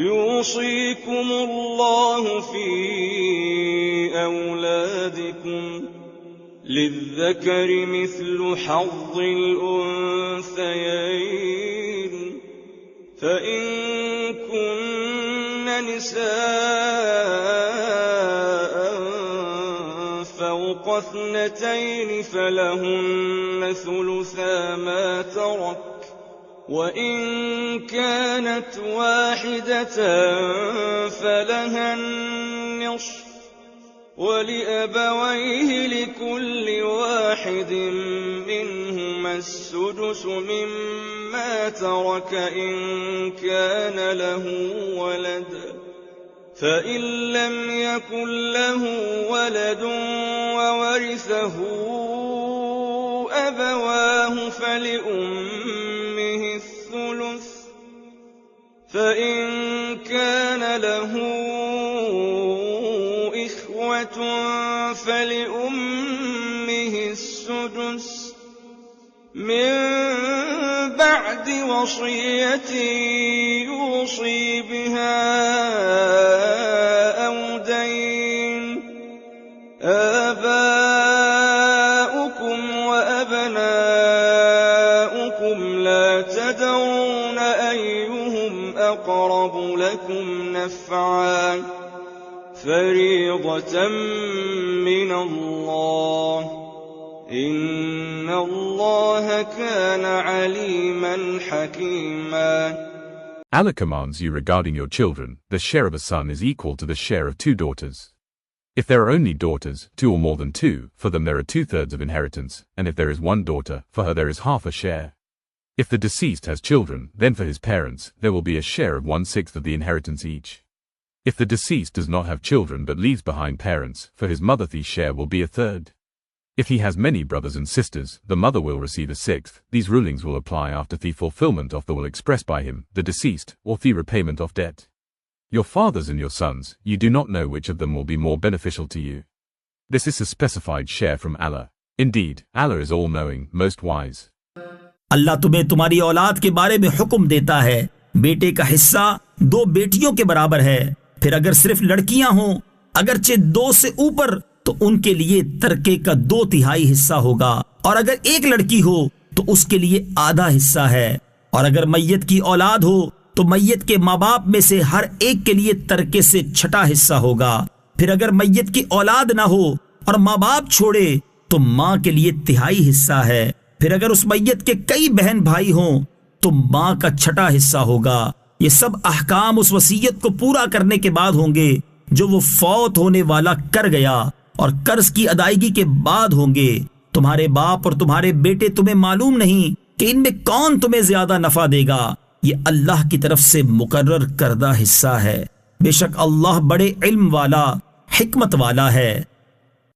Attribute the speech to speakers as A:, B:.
A: يوصيكم الله في أولادكم للذكر مثل حظ الأنثيين فإن كن نساء فوق 2 فلهن ثلثا ما ترك وإن كانت واحدة فلها النصف ولأبويه لكل واحد منهما السدس مما ترك إن كان له ولد فإن لم يكن له ولد وورثه أبواه فلأمه الثلث فإن كان له إخوة فلأمه السدس من بعد وصية يوصي بها أو دين آباؤكم وأبناؤكم لا تدرون أيهم أقرب لكم نفعا فريضة من الله إن الله كان عليما حكيما.
B: Allah commands you regarding your children, the share of a son is equal to the share of 2 daughters. If there are only daughters, 2 or more than 2, for them there are 2/3 of inheritance, and if there is 1 daughter, for her there is half a share. If the deceased has children, then for his parents there will be a share of 1/6 of the inheritance each. If the deceased does not have children but leaves behind parents, for his mother the share will be 1/3. If he has many brothers and sisters, the mother will receive 1/6. These rulings will apply after the fulfillment of the will expressed by him, the deceased, or the repayment of debt. Your fathers and your sons, you do not know which of them will be more beneficial to you. This is a specified share from Allah. Indeed, Allah is all-knowing, most wise.
C: अल्लाह तुम्हें तुम्हारी औलाद के बारे में हुक्म देता है। बेटे का हिस्सा 2 बेटियों के बराबर है। फिर अगर सिर्फ लड़कियां हों, अगरचे 2 से ऊपर, तो उनके लिए तरके का 2/3 हिस्सा होगा, और अगर एक लड़की हो तो उसके लिए आधा हिस्सा है। और अगर मैयत की औलाद हो तो मैयत के माँ बाप में से हर एक के लिए तरके से 6ठा हिस्सा होगा। फिर अगर मैयत की औलाद ना हो और माँ बाप छोड़े तो माँ के लिए 1/3 हिस्सा है। फिर अगर उस मैयत के कई बहन भाई हों तो माँ का 6ठा हिस्सा होगा। ये सब अहकाम उस वसीयत को पूरा करने के बाद होंगे जो वो फौत होने वाला कर गया, और कर्ज की अदायगी के बाद होंगे। तुम्हारे बाप और तुम्हारे बेटे तुम्हें मालूम नहीं कि इनमें कौन तुम्हें ज्यादा नफा देगा। ये अल्लाह की तरफ से मुकर्रर करदा हिस्सा है। बेशक अल्लाह बड़े इल्म वाला, हिकमत वाला है।